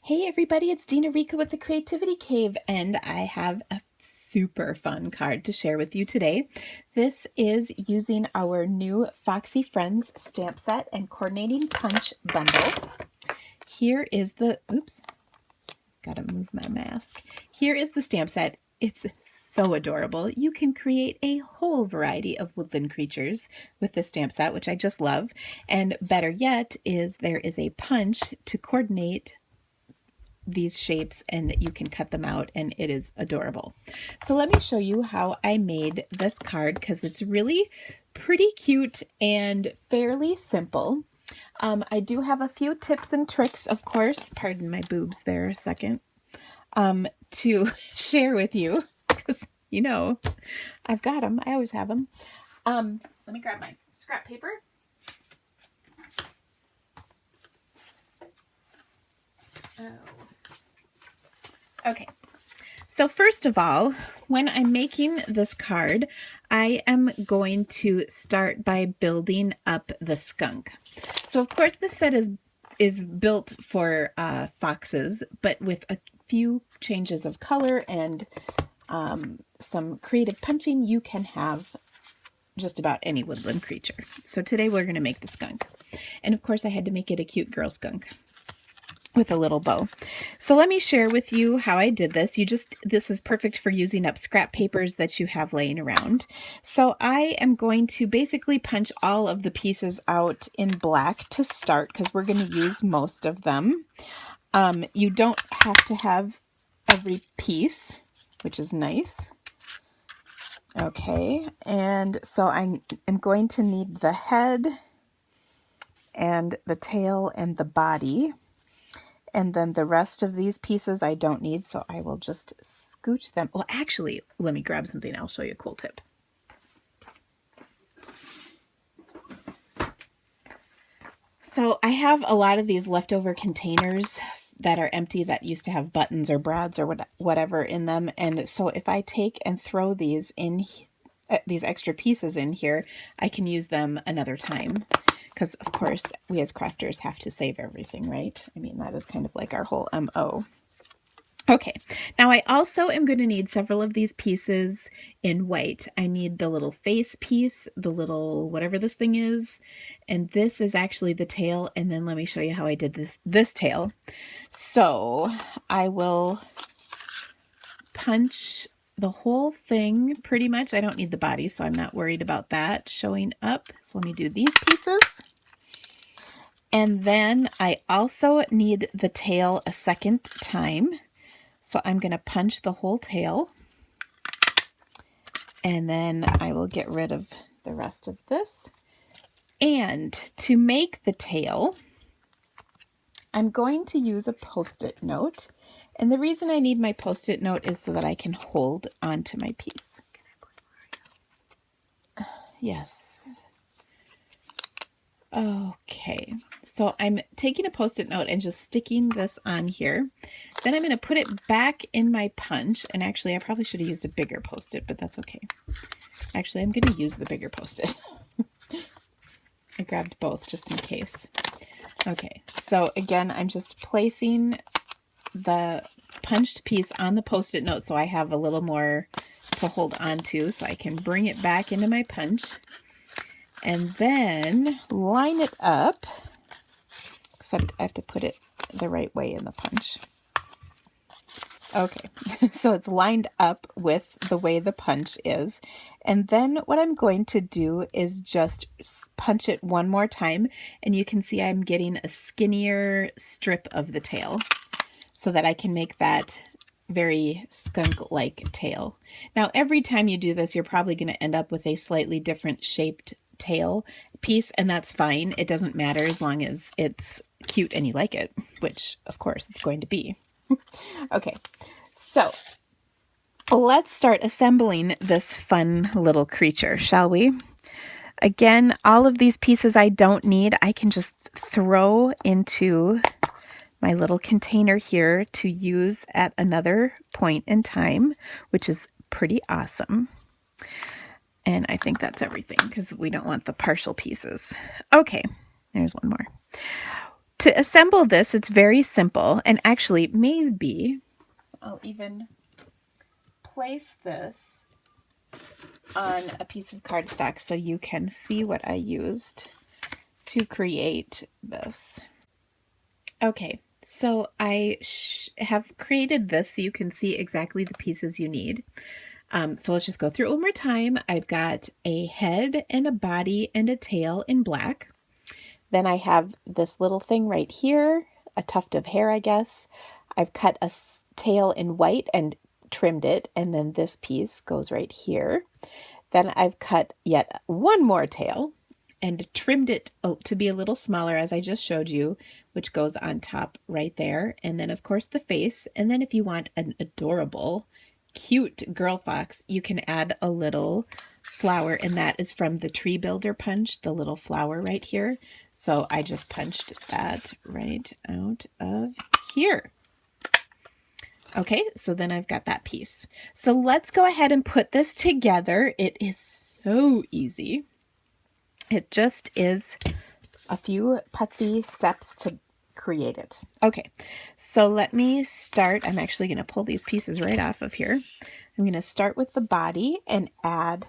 Hey everybody, it's Dina Rika with the Creativity Cave, and I have a super fun card to share with you today. This is using our new Foxy Friends stamp set and coordinating punch bundle. Here is the, oops, gotta move my mask. Here is the stamp set. It's so adorable. You can create a whole variety of woodland creatures with this stamp set, which I just love. And better yet is there is a punch to coordinate these shapes, and you can cut them out, and it is adorable. So let me show you how I made this card, because it's really pretty cute and fairly simple. I do have a few tips and tricks, of course, pardon my boobs there a second, to share with you, because you know I've got them. I always have them. Let me grab my scrap paper. Okay, so first of all, when I'm making this card, I am going to start by building up the skunk. So of course this set is built for foxes, but with a few changes of color and some creative punching, you can have just about any woodland creature. So today we're going to make the skunk. And of course I had to make it a cute girl skunk with a little bow. So let me share with you how I did this. This is perfect for using up scrap papers that you have laying around. So I am going to basically punch all of the pieces out in black to start, because we're going to use most of them. You don't have to have every piece, which is nice. Okay, and so I'm going to need the head and the tail and the body. And then the rest of these pieces I don't need, so I will just scooch them. Well, actually, let me grab something. I'll show you a cool tip. So I have a lot of these leftover containers that are empty that used to have buttons or brads or whatever in them. And so if I take and throw these in, these extra pieces in here, I can use them another time. Because, of course, we as crafters have to save everything, right? I mean, that is kind of like our whole MO. Okay, now I also am going to need several of these pieces in white. I need the little face piece, the little whatever this thing is, and this is actually the tail. And then let me show you how I did this tail. So I will punch the whole thing pretty much. I don't need the body, so I'm not worried about that showing up. So let me do these pieces. And then I also need the tail a second time. So I'm going to punch the whole tail. And then I will get rid of the rest of this. And to make the tail, I'm going to use a Post-it note. And the reason I need my Post-it note is so that I can hold onto my piece. Yes. Okay, so I'm taking a Post-it note and just sticking this on here. Then I'm going to put it back in my punch. And actually, I probably should have used a bigger Post-it, but that's okay. Actually, I'm going to use the bigger Post-it. I grabbed both just in case. Okay, so again, I'm just placing the punched piece on the Post-it note so I have a little more to hold on to, so I can bring it back into my punch. And then line it up, except I have to put it the right way in the punch. Okay, so it's lined up with the way the punch is. And then what I'm going to do is just punch it one more time. And you can see I'm getting a skinnier strip of the tail so that I can make that very skunk-like tail. Now, every time you do this, you're probably going to end up with a slightly different shaped tail piece, and that's fine. It doesn't matter as long as it's cute and you like it, which of course it's going to be. Okay, so let's start assembling this fun little creature, shall we? Again, all of these pieces I don't need. I can just throw into my little container here to use at another point in time, which is pretty awesome. And I think that's everything because we don't want the partial pieces. Okay, there's one more. To assemble this, it's very simple. And actually, maybe I'll even place this on a piece of cardstock so you can see what I used to create this. Okay, so I have created this so you can see exactly the pieces you need. So let's just go through it one more time. I've got a head and a body and a tail in black. Then I have this little thing right here, a tuft of hair, I guess. I've cut a tail in white and trimmed it, and then this piece goes right here. Then I've cut yet one more tail and trimmed it to be a little smaller, as I just showed you, which goes on top right there. And then, of course, the face. And then if you want an adorable, cute girl fox, you can add a little flower, and that is from the Tree Builder punch, the little flower right here. So I just punched that right out of here. Okay, so then I've got that piece. So let's go ahead and put this together. It is so easy. It just is a few putsy steps to create it. Okay, so let me start. I'm actually going to pull these pieces right off of here. I'm going to start with the body and add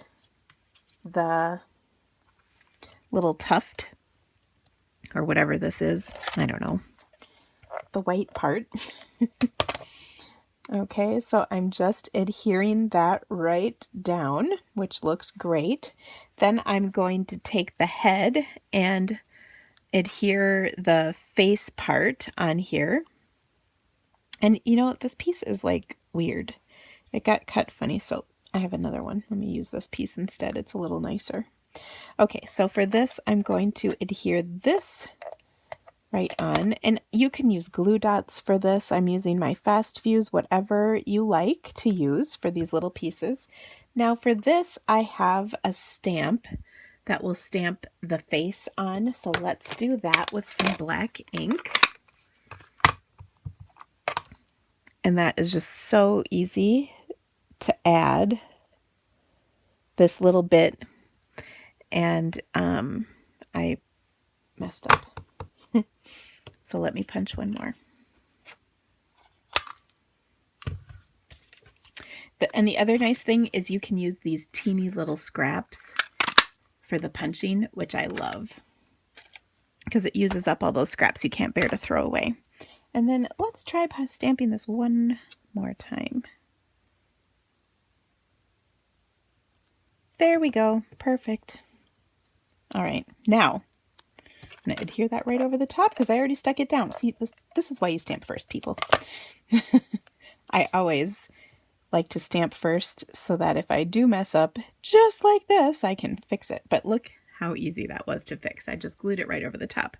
the little tuft, or whatever this is. I don't know. The white part. Okay, so I'm just adhering that right down, which looks great. Then I'm going to take the head and adhere the face part on here. And you know, this piece is like weird. It got cut funny, so I have another one. Let me use this piece instead. It's a little nicer. Okay, so for this, I'm going to adhere this right on, and you can use glue dots for this. I'm using my fast fuse, whatever you like to use for these little pieces. Now for this, I have a stamp that will stamp the face on, so let's do that with some black ink. And that is just so easy to add this little bit, and I messed up. So let me punch one more. And the other nice thing is you can use these teeny little scraps for the punching, which I love, because it uses up all those scraps you can't bear to throw away. And then let's try stamping this one more time. There we go. Perfect. All right, now I'm going to adhere that right over the top because I already stuck it down. See, this is why you stamp first, people. I always like to stamp first so that if I do mess up just like this, I can fix it. But look how easy that was to fix. I just glued it right over the top.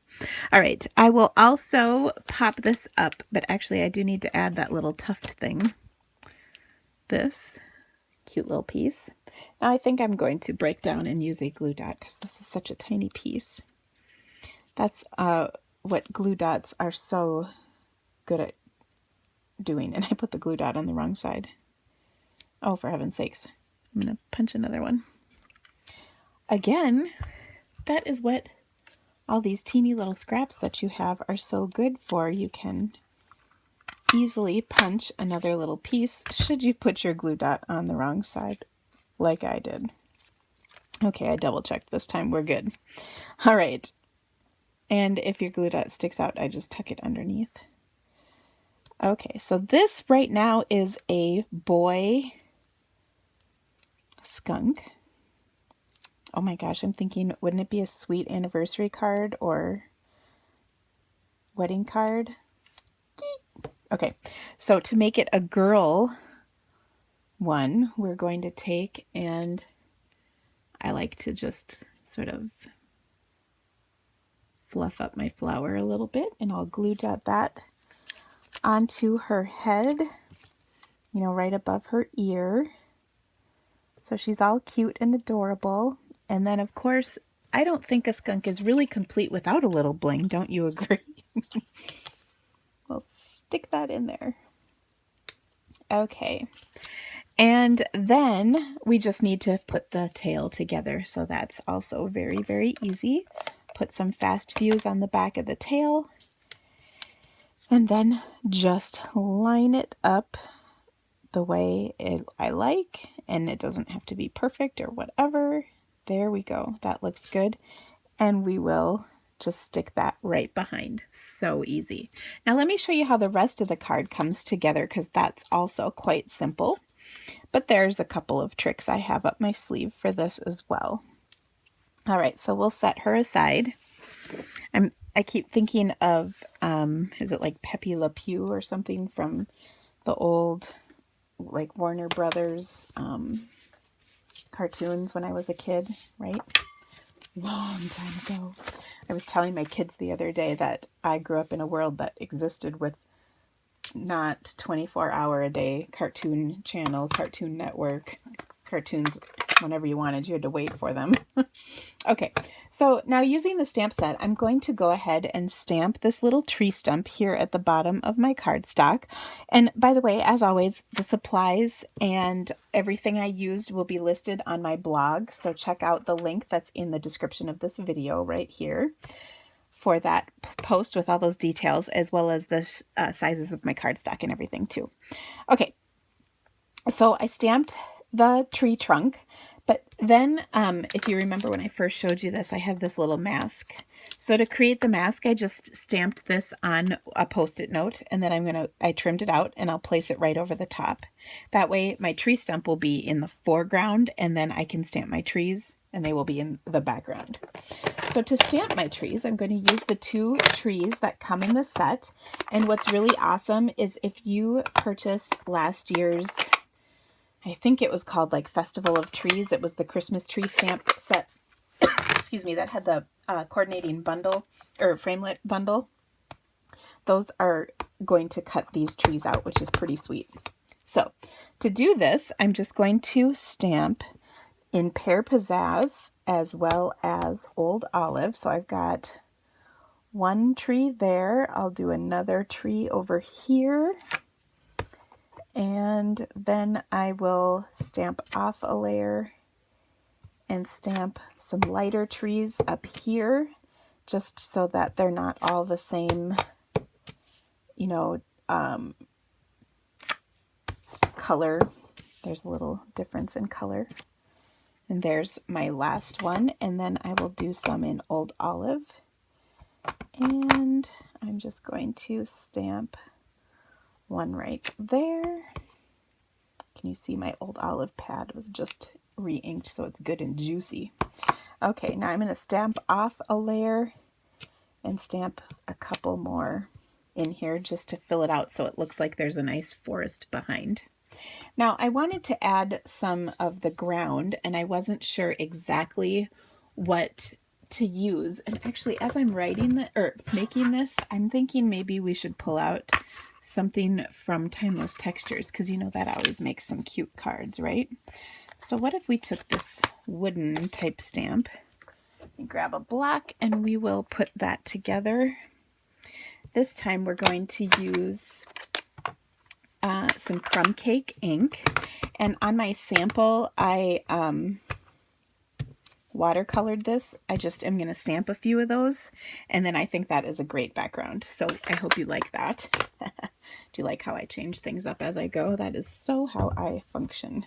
All right, I will also pop this up, but actually I do need to add that little tuft thing. This cute little piece. Now I think I'm going to break down and use a glue dot because this is such a tiny piece. That's what glue dots are so good at doing. And I put the glue dot on the wrong side. Oh, for heaven's sakes. I'm going to punch another one. Again, that is what all these teeny little scraps that you have are so good for. You can easily punch another little piece should you put your glue dot on the wrong side like I did. Okay, I double checked this time. We're good. All right. And if your glue dot sticks out, I just tuck it underneath. Okay, so this right now is a boy skunk. Oh my gosh, I'm thinking, wouldn't it be a sweet anniversary card or wedding card? Okay, so to make it a girl one, we're going to take, and I like to just sort of fluff up my flower a little bit, and I'll glue dot that onto her head, you know, right above her ear. So she's all cute and adorable. And then, of course, I don't think a skunk is really complete without a little bling. Don't you agree? We'll stick that in there. Okay. And then we just need to put the tail together. So that's also very, very easy. Put some fast fuse on the back of the tail. And then just line it up the way I like, and it doesn't have to be perfect or whatever. There we go. That looks good. And we will just stick that right behind. So easy. Now let me show you how the rest of the card comes together, because that's also quite simple. But there's a couple of tricks I have up my sleeve for this as well. All right, so we'll set her aside. I keep thinking of, is it like Pepe Le Pew or something from the old, like Warner Brothers cartoons when I was a kid, right? Long time ago. I was telling my kids the other day that I grew up in a world that existed with not 24-hour a day cartoon channel, Cartoon Network, cartoons whenever you wanted, you had to wait for them. Okay, so now using the stamp set, I'm going to go ahead and stamp this little tree stump here at the bottom of my cardstock. And by the way, as always, the supplies and everything I used will be listed on my blog, so check out the link that's in the description of this video right here for that post with all those details, as well as the sizes of my cardstock and everything too. Okay, so I stamped the tree trunk, but then if you remember when I first showed you this, I had this little mask. So to create the mask, I just stamped this on a Post-it note, and then I trimmed it out and I'll place it right over the top. That way my tree stump will be in the foreground, and then I can stamp my trees and they will be in the background. So to stamp my trees, I'm going to use the 2 trees that come in the set. And what's really awesome is if you purchased last year's, I think it was called like Festival of Trees. It was the Christmas tree stamp set, excuse me, that had the coordinating bundle or framelit bundle. Those are going to cut these trees out, which is pretty sweet. So to do this, I'm just going to stamp in Pear Pizzazz as well as Old Olive. So I've got one tree there. I'll do another tree over here. And then I will stamp off a layer and stamp some lighter trees up here, just so that they're not all the same, you know, color. There's a little difference in color. And there's my last one. And then I will do some in Old Olive. And I'm just going to stamp one right there. Can you see my Old Olive pad was just re-inked, so it's good and juicy. Okay, now I'm going to stamp off a layer and stamp a couple more in here just to fill it out so it looks like there's a nice forest behind. Now I wanted to add some of the ground, and I wasn't sure exactly what to use. And actually, as I'm writing or making this, I'm thinking maybe we should pull out something from Timeless Textures, because you know that always makes some cute cards, right? So what if we took this wooden type stamp and grab a block, and we will put that together. This time we're going to use some crumb cake ink, and on my sample I watercolored this. I just am going to stamp a few of those, and then I think that is a great background. So I hope you like that. Do you like how I change things up as I go? That is so how I function.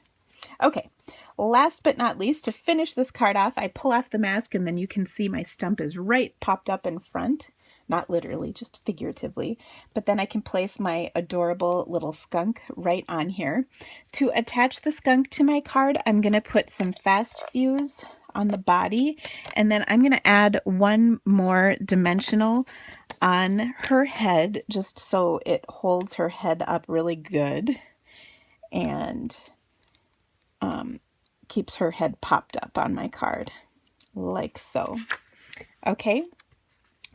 Okay, last but not least, to finish this card off, I pull off the mask, and then you can see my stump is right popped up in front. Not literally, just figuratively. But then I can place my adorable little skunk right on here. To attach the skunk to my card, I'm going to put some fast fuse on the body, and then I'm going to add one more dimensional on her head, just so it holds her head up really good and keeps her head popped up on my card, like so. Okay.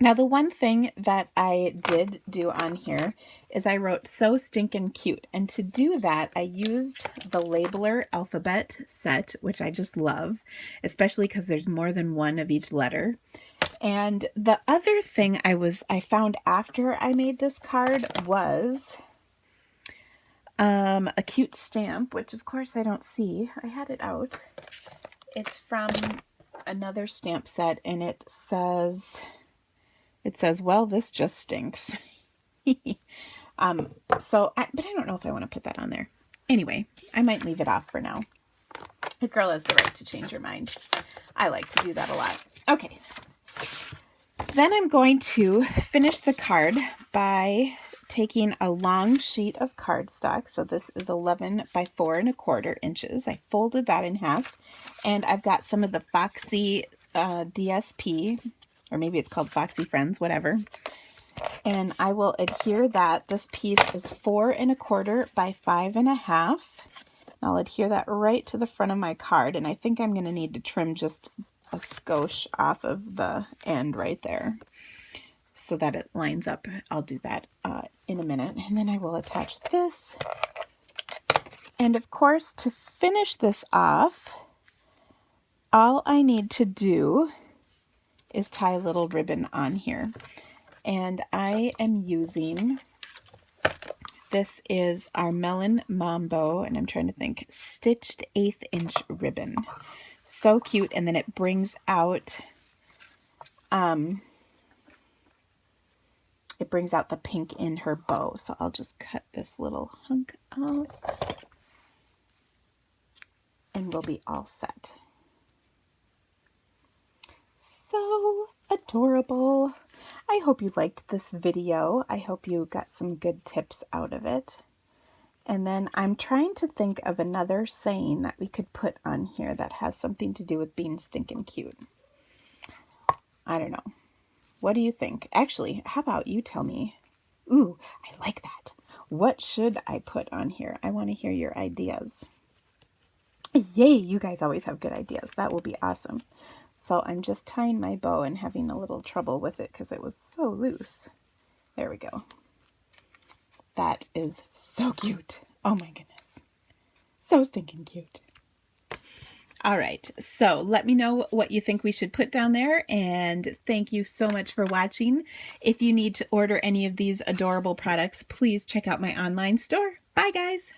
Now, the one thing that I did do on here is I wrote "so stinkin' cute." And to do that, I used the Labeler alphabet set, which I just love, especially because there's more than one of each letter. And the other thing I found after I made this card was a cute stamp, which of course I don't see. I had it out. It's from another stamp set, and it says, well, this just stinks. But I don't know if I want to put that on there. Anyway, I might leave it off for now. The girl has the right to change her mind. I like to do that a lot. Okay. Then I'm going to finish the card by taking a long sheet of cardstock. So this is 11 by 4¼ inches. I folded that in half, and I've got some of the Foxy DSP, or maybe it's called Foxy Friends, whatever. And I will adhere that. This piece is 4¼ by 5½. I'll adhere that right to the front of my card, and I think I'm going to need to trim just a skosh off of the end right there so that it lines up. I'll do that in a minute, and then I will attach this. And of course, to finish this off, all I need to do is tie a little ribbon on here. And I am using, this is our Melon Mambo, and I'm trying to think, stitched 1/8 inch ribbon. So cute, and then it brings out the pink in her bow. So I'll just cut this little hunk off, and we'll be all set. So adorable. I hope you liked this video. I hope you got some good tips out of it. And then I'm trying to think of another saying that we could put on here that has something to do with being stinking cute. I don't know. What do you think? Actually, how about you tell me? Ooh, I like that. What should I put on here? I want to hear your ideas. Yay, you guys always have good ideas. That will be awesome. So I'm just tying my bow and having a little trouble with it because it was so loose. There we go. That is so cute. Oh my goodness. So stinking cute. All right, so let me know what you think we should put down there, and thank you so much for watching. If you need to order any of these adorable products, please check out my online store. Bye, guys.